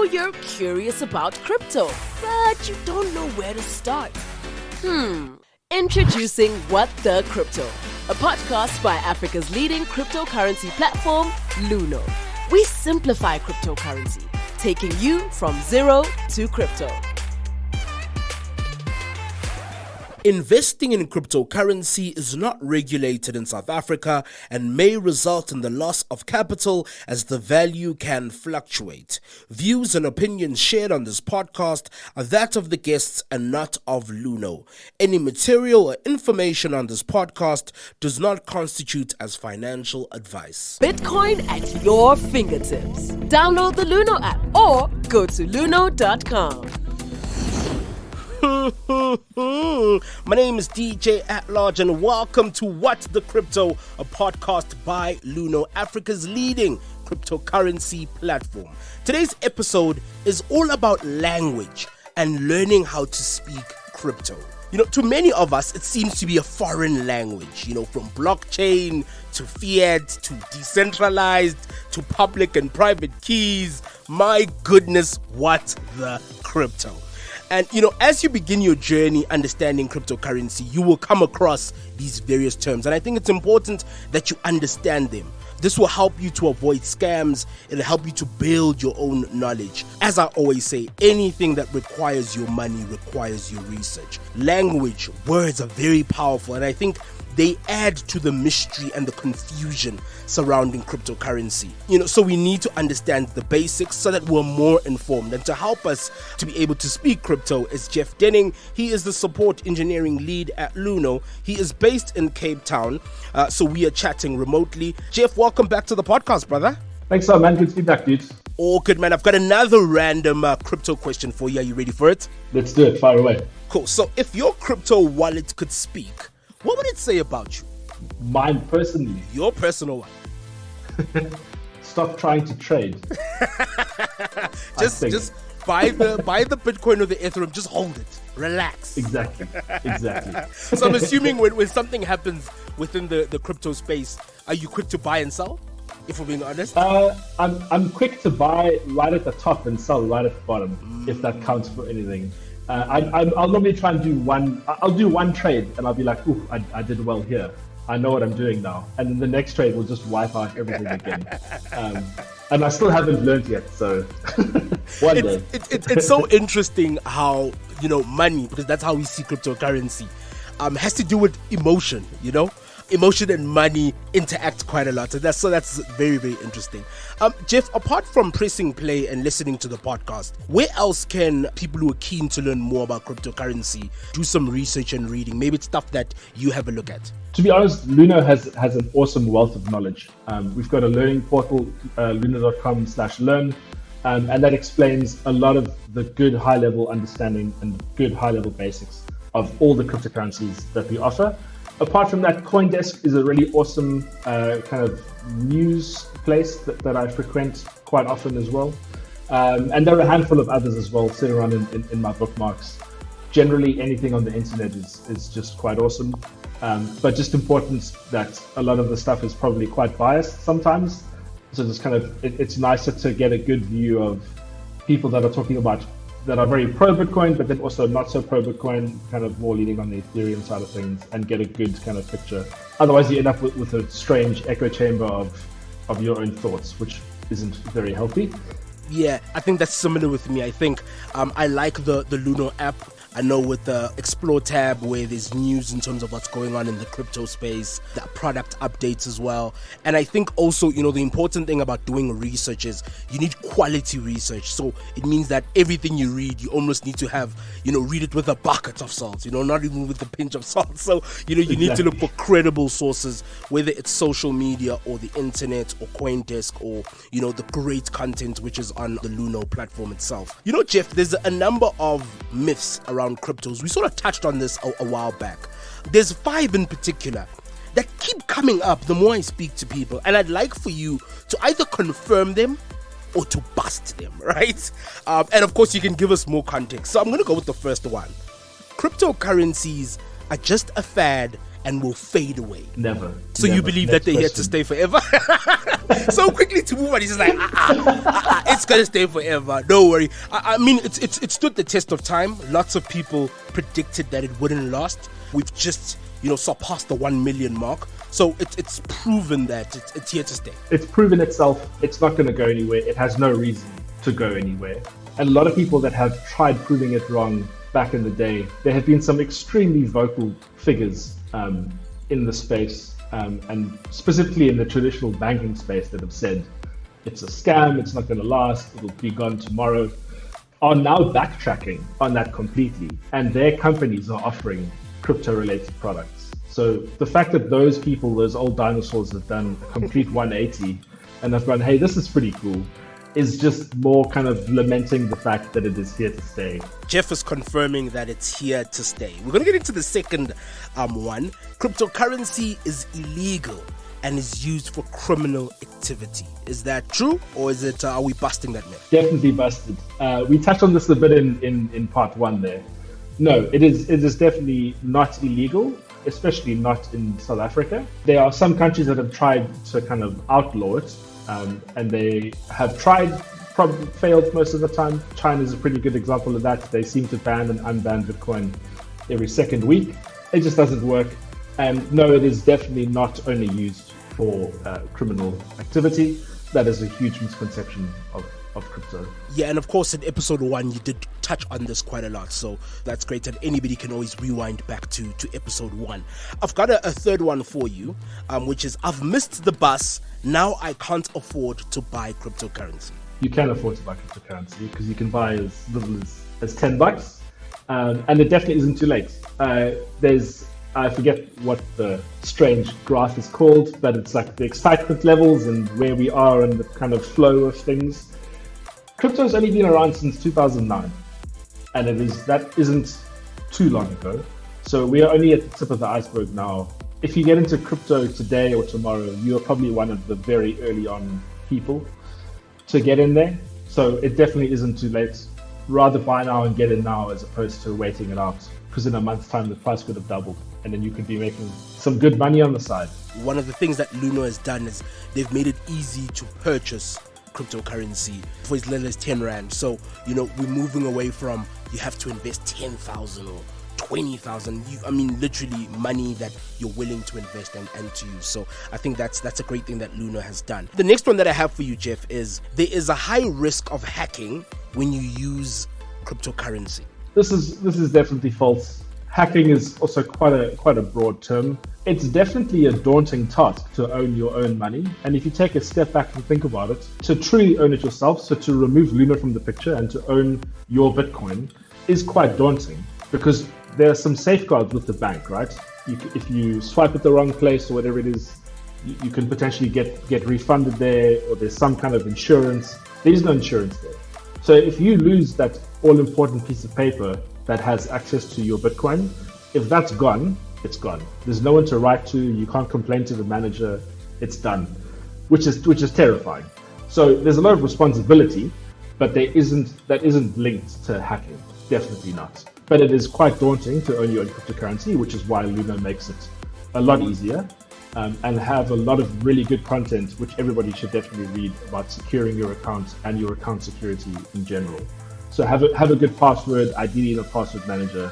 you're curious about crypto, but you don't know where to start. Introducing What the Crypto, a podcast by Africa's leading cryptocurrency platform, Luno. We simplify cryptocurrency, taking you from zero to crypto. Investing in cryptocurrency is not regulated in South Africa and may result in the loss of capital as the value can fluctuate. Views and opinions shared on this podcast are that of the guests and not of Luno. Any material or information on this podcast does not constitute as financial advice. Bitcoin at your fingertips. Download the Luno app or go to luno.com. My name is DJ At Large and welcome to What the Crypto, a podcast by Luno, Africa's leading cryptocurrency platform. Today's episode is all about language and learning how to speak crypto. To many of us, it seems to be a foreign language, from blockchain to fiat to decentralized to public and private keys. My goodness, what the crypto. And, as you begin your journey understanding cryptocurrency, you will come across these various terms. And I think it's important that you understand them. This will help you to avoid scams. It'll help you to build your own knowledge. As I always say, anything that requires your money requires your research. Language, words are very powerful. And I think they add to the mystery and the confusion surrounding cryptocurrency. So we need to understand the basics so that we're more informed. And to help us to be able to speak crypto is Jeff Denning. He is the support engineering lead at Luno. He is based in Cape Town, so we are chatting remotely. Jeff, welcome back to the podcast, brother. Thanks, man. Good to be back, dude. Oh, good, man. I've got another random crypto question for you. Are you ready for it? Let's do it. Fire away. Cool. So if your crypto wallet could speak, what would it say about you? Mine personally. Your personal one. Stop trying to trade. just buy the Bitcoin or the Ethereum. Just hold it. Relax. Exactly. So I'm assuming when something happens within the crypto space, are you quick to buy and sell? If we're being honest. I'm quick to buy right at the top and sell right at the bottom, if that counts for anything. I'll normally try and do I'll do one trade and I'll be like, ooh, I did well here. I know what I'm doing now. And then the next trade will just wipe out everything again. And I still haven't learned yet, so one day. It's so interesting how, money, because that's how we see cryptocurrency, has to do with emotion, Emotion and money interact quite a lot. And that's very, very interesting. Jeff, apart from pressing play and listening to the podcast, where else can people who are keen to learn more about cryptocurrency do some research and reading? Maybe it's stuff that you have a look at. To be honest, Luno has an awesome wealth of knowledge. We've got a learning portal, luno.com/learn, and that explains a lot of the good high-level understanding and good high-level basics of all the cryptocurrencies that we offer. Apart from that, Coindesk is a really awesome kind of news place that I frequent quite often as well. And there are a handful of others as well sitting around in my bookmarks. Generally, anything on the internet is just quite awesome. But just important that a lot of the stuff is probably quite biased sometimes. So just kind of, it's nicer to get a good view of people that are talking about that are very pro-Bitcoin, but then also not so pro-Bitcoin, kind of more leaning on the Ethereum side of things, and get a good kind of picture. Otherwise, you end up with a strange echo chamber of your own thoughts, which isn't very healthy. Yeah, I think that's similar with me. I think I like the Luno app. I know with the Explore tab where there's news in terms of what's going on in the crypto space, the product updates as well. And I think also, the important thing about doing research is you need quality research. So it means that everything you read, you almost need to have, read it with a bucket of salt, not even with a pinch of salt. So, you need to look for credible sources, whether it's social media or the internet or Coindesk or, the great content which is on the Luno platform itself. Jeff, there's a number of myths around cryptos. We sort of touched on this a while back. There's 5 in particular that keep coming up the more I speak to people, and I'd like for you to either confirm them or to bust them, right? And of course you can give us more context. So I'm going to go with the first one. Cryptocurrencies are just a fad and will fade away. Never. So you believe that they're here to stay forever? So quickly to move on, he's just like, it's gonna stay forever. Don't worry. I mean, it stood the test of time. Lots of people predicted that it wouldn't last. We've just, surpassed the 1 million mark. So it's proven that it's here to stay. It's proven itself. It's not going to go anywhere. It has no reason to go anywhere. And a lot of people that have tried proving it wrong back in the day, there have been some extremely vocal figures in the space, and specifically in the traditional banking space, that have said it's a scam, it's not going to last, it'll be gone tomorrow, are now backtracking on that completely. And their companies are offering crypto-related products. So the fact that those people, those old dinosaurs, have done a complete 180 and have gone, hey, this is pretty cool, is just more kind of lamenting the fact that it is here to stay. Jeff is confirming that it's here to stay. We're going to get into the second one. Cryptocurrency is illegal and is used for criminal activity. Is that true, or is it? Are we busting that myth? Definitely busted. We touched on this a bit in part one there. No, it is definitely not illegal, especially not in South Africa. There are some countries that have tried to kind of outlaw it, and they have tried, probably failed most of the time. China is a pretty good example of that. They seem to ban and unban Bitcoin every second week. It just doesn't work. And no, it is definitely not only used for criminal activity. That is a huge misconception of crypto. Yeah, and of course in episode 1 you did touch on this quite a lot, so that's great, and anybody can always rewind back to episode 1. I've got a third one for you, which is, I've missed the bus, now I can't afford to buy cryptocurrency. You can afford to buy cryptocurrency because you can buy as little as $10, and it definitely isn't too late. I forget what the strange graph is called, but it's like the excitement levels and where we are and the kind of flow of things. Crypto's only been around since 2009, and that isn't too long ago. So we are only at the tip of the iceberg now. If you get into crypto today or tomorrow, you are probably one of the very early on people to get in there. So it definitely isn't too late. Rather buy now and get in now as opposed to waiting it out, because in a month's time the price could have doubled and then you could be making some good money on the side. One of the things that Luno has done is they've made it easy to purchase cryptocurrency for as little as 10 Rand. So, we're moving away from you have to invest 10,000 or 20,000. Literally money that you're willing to invest and to use. So I think that's a great thing that Luno has done. The next one that I have for you, Jeff, is there is a high risk of hacking when you use cryptocurrency. This is definitely false. Hacking is also quite a broad term. It's definitely a daunting task to own your own money. And if you take a step back and think about it, to truly own it yourself, so to remove Luno from the picture and to own your Bitcoin is quite daunting, because there are some safeguards with the bank, right? If you swipe at the wrong place or whatever it is, you can potentially get refunded there, or there's some kind of insurance. There's no insurance there. So if you lose that all-important piece of paper that has access to your Bitcoin, if that's gone, it's gone. There's no one to write to. You can't complain to the manager. It's done, which is terrifying. So there's a lot of responsibility, but that isn't linked to hacking. Definitely not. But it is quite daunting to own your own cryptocurrency, which is why Luno makes it a lot easier, and have a lot of really good content, which everybody should definitely read, about securing your account and your account security in general. So have a good password, ideally in a password manager,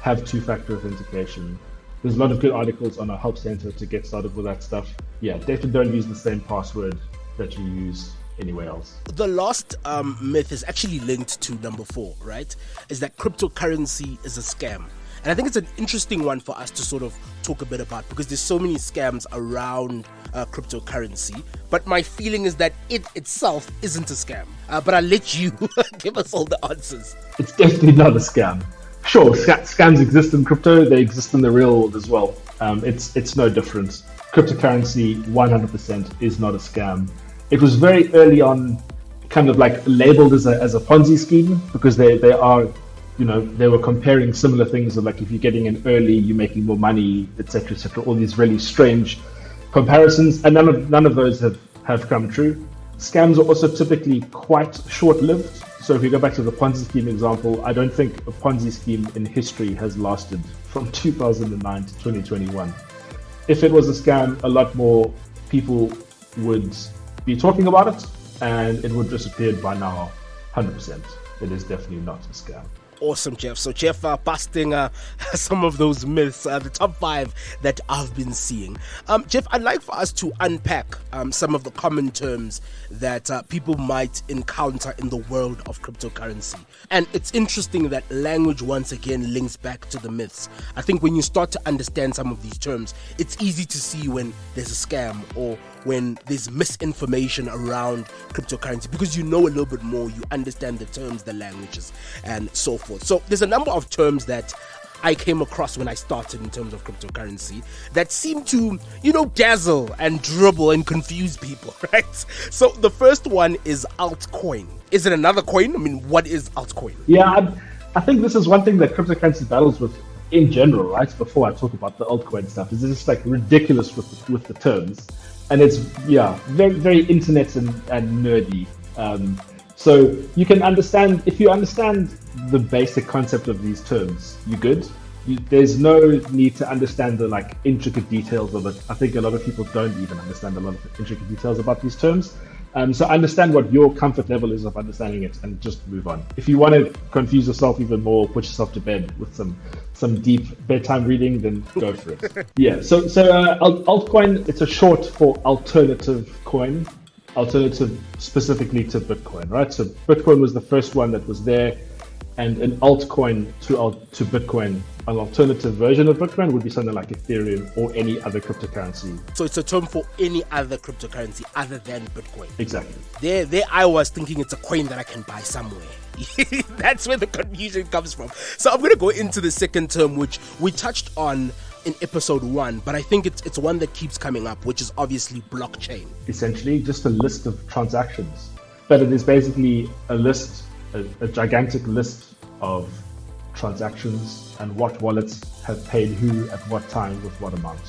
have two-factor authentication. There's a lot of good articles on our Help Center to get started with that stuff. Yeah, definitely don't use the same password that you use anywhere else. The last myth is actually linked to number 4, right? Is that cryptocurrency is a scam. And I think it's an interesting one for us to sort of talk a bit about, because there's so many scams around cryptocurrency. But my feeling is that it itself isn't a scam. But I'll let you give us all the answers. It's definitely not a scam. Sure, scams exist in crypto. They exist in the real world as well. It's no different. Cryptocurrency 100% is not a scam. It was very early on kind of like labeled as a Ponzi scheme, because they were comparing similar things of like, if you're getting in early, you're making more money, etc., all these really strange comparisons, and none of those have come true. Scams are also typically quite short-lived. So if you go back to the Ponzi scheme example, I don't think a Ponzi scheme in history has lasted from 2009 to 2021. If it was a scam, a lot more people would be talking about it, and it would disappear by now. 100%. It is definitely not a scam. Awesome, Jeff. So, Jeff, busting some of those myths, the top 5 that I've been seeing. Jeff, I'd like for us to unpack some of the common terms that people might encounter in the world of cryptocurrency. And it's interesting that language once again links back to the myths. I think when you start to understand some of these terms, it's easy to see when there's a scam or when there's misinformation around cryptocurrency, because you know a little bit more, you understand the terms, the languages, and so forth. So there's a number of terms that I came across when I started in terms of cryptocurrency that seem to, dazzle and dribble and confuse people, right? So the first one is altcoin. Is it another coin? I mean, what is altcoin? Yeah, I think this is one thing that cryptocurrency battles with in general, right? Before I talk about the altcoin stuff, is it's just ridiculous with the terms. And it's, very, very internet and nerdy. So you can understand, if you understand the basic concept of these terms, you're good. There's no need to understand the intricate details of it. I think a lot of people don't even understand a lot of the intricate details about these terms. So understand what your comfort level is of understanding it and just move on. If you want to confuse yourself even more, put yourself to bed with some deep bedtime reading, then go for it. Yeah, so altcoin, it's a short for alternative coin, alternative specifically to Bitcoin, right? So Bitcoin was the first one that was there, and an altcoin to Bitcoin, an alternative version of Bitcoin would be something like Ethereum or any other cryptocurrency. So it's a term for any other cryptocurrency other than Bitcoin. Exactly. There I was thinking it's a coin that I can buy somewhere. That's where the confusion comes from. So I'm going to go into the second term, which we touched on in episode 1, but I think it's one that keeps coming up, which is obviously blockchain. Essentially just a list of transactions, but it is basically a gigantic list of transactions and what wallets have paid who at what time with what amount.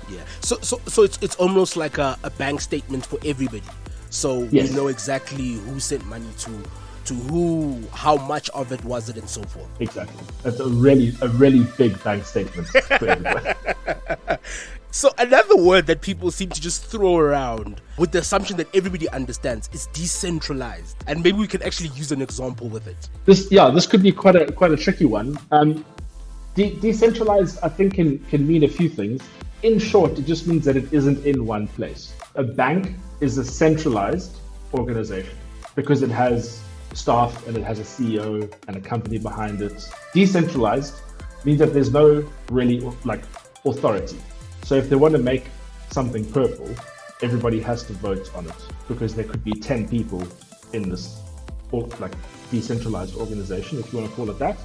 Yeah. So it's almost like a bank statement for everybody. So yes. You know exactly who sent money to who, how much of it was it, and so forth. Exactly. That's a really big bank statement for everybody. So another word that people seem to just throw around with the assumption that everybody understands is decentralized. And maybe we can actually use an example with it. This could be quite a tricky one. Decentralized, I think, can mean a few things. In short, it just means that it isn't in one place. A bank is a centralized organization because it has staff and it has a CEO and a company behind it. Decentralized means that there's no really authority. So if they want to make something purple, everybody has to vote on it because there could be 10 people in this decentralized organization, if you want to call it that.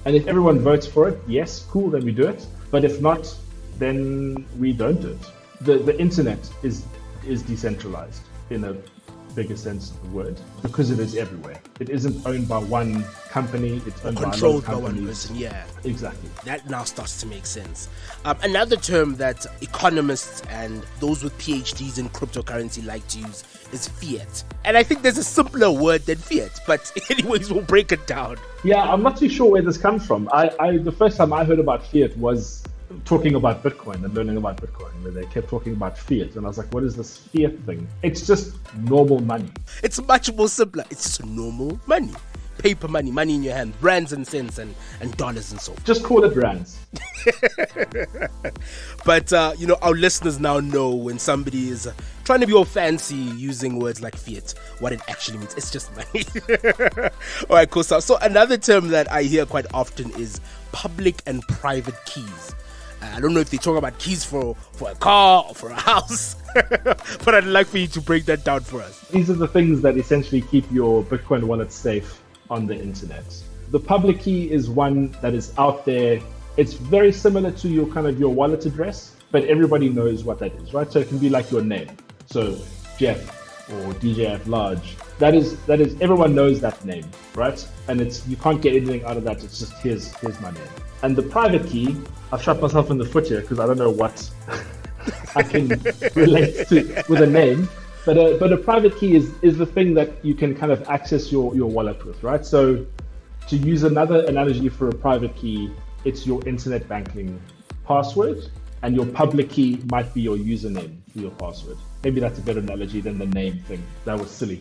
And if everyone votes for it, yes, cool, then we do it. But if not, then we don't do it. The internet is decentralized in a bigger sense of the word because it is everywhere. It isn't owned by one company, it's owned controlled by one person. Yeah, exactly. That now starts to make sense. Another term that economists and those with PhDs in cryptocurrency like to use is fiat. And I think there's a simpler word than fiat, but anyways, we'll break it down. Yeah, I'm not too sure where this comes from. The first time I heard about fiat was talking about Bitcoin and learning about Bitcoin, where they kept talking about fiat, and I was like, what is this fiat thing? It's just normal money. It's much more simpler. It's just normal money. Paper money, money in your hand, rands and cents and dollars and so forth. Just call it rands. But our listeners now know when somebody is trying to be all fancy using words like fiat, what it actually means. It's just money. All right, cool stuff. So another term that I hear quite often is public and private keys. I don't know if they talk about keys for a car or for a house, but I'd like for you to break that down for us. These are the things that essentially keep your Bitcoin wallet safe on the internet. The public key is one that is out there. It's very similar to your wallet address, but everybody knows what that is, right? So it can be like your name. So Jeff or DJ at large. That is everyone knows that name, right? And you can't get anything out of that. It's just here's my name. And the private key, I've shot myself in the foot here because I don't know what I can relate to with a name. But a private key is the thing that you can kind of access your wallet with, right? So to use another analogy for a private key, it's your internet banking password. and your public key might be your username for your password. Maybe that's a better analogy than the name thing. That was silly.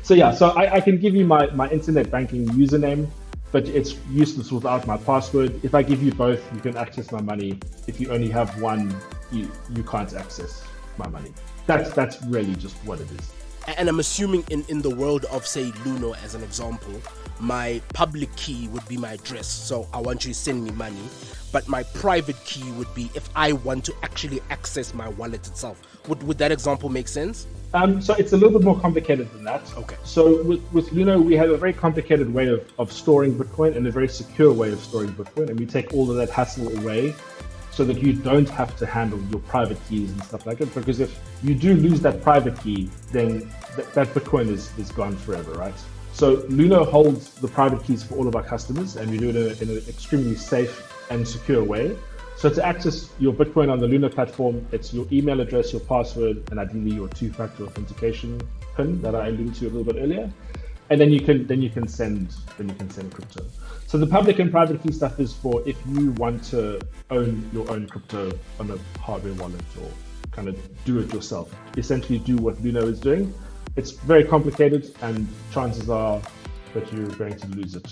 So I can give you my internet banking username, but it's useless without my password. If I give you both, you can access my money. If you only have one, you can't access my money. That's really just what it is. And I'm assuming in the world of, say, Luno as an example, my public key would be my address. So I want you to send me money. But my private key would be if I want to actually access my wallet itself. Would that example make sense? So it's a little bit more complicated than that. Okay. So with Luno, we have a very complicated way of storing Bitcoin and a very secure way of storing Bitcoin. And we take all of that hassle away so that you don't have to handle your private keys and stuff like that. Because if you do lose that private key, then that Bitcoin is gone forever, right? So Luno holds the private keys for all of our customers, and we do it in an extremely safe and secure way. So to access your Bitcoin on the Luno platform, it's your email address, your password, and ideally your two-factor authentication PIN that I alluded to a little bit earlier. And then you can send crypto. So the public and private key stuff is for if you want to own your own crypto on a hardware wallet or kind of do it yourself. Essentially do what Luno is doing. It's very complicated, and chances are that you're going to lose it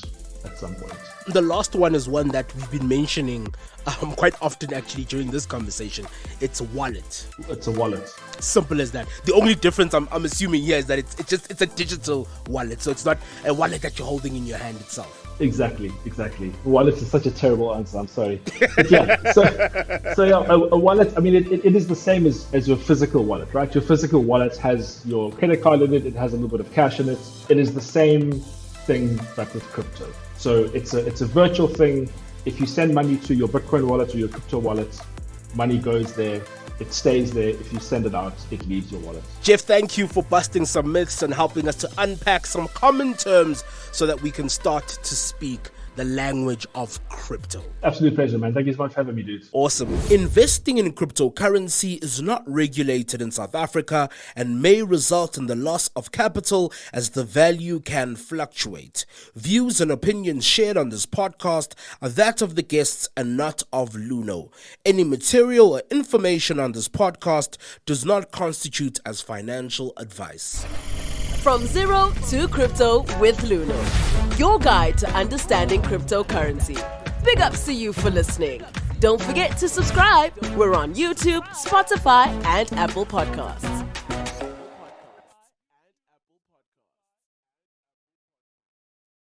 at some point. The last one is one that we've been mentioning quite often actually during this conversation. It's a wallet. It's a wallet. Simple as that. The only difference I'm assuming here is that it's a digital wallet. So it's not a wallet that you're holding in your hand itself. Exactly. Wallet is such a terrible answer. I'm sorry. But yeah, so yeah, a wallet. I mean, it is the same as your physical wallet, right? Your physical wallet has your credit card in it. It has a little bit of cash in it. It is the same thing, but with crypto. So it's a virtual thing. If you send money to your Bitcoin wallet or your crypto wallet, money goes there. It stays there. If you send it out, it leaves your wallet. Jeff, thank you for busting some myths and helping us to unpack some common terms so that we can start to speak the language of crypto. Absolute pleasure, man. Thank you so much for having me, dude. Awesome. Investing in cryptocurrency is not regulated in South Africa and may result in the loss of capital as the value can fluctuate. Views and opinions shared on this podcast are that of the guests and not of Luno. Any material or information on this podcast does not constitute as financial advice. From zero to crypto with Luno, your guide to understanding cryptocurrency. Big ups to you for listening. Don't forget to subscribe. We're on YouTube, Spotify, and Apple Podcasts.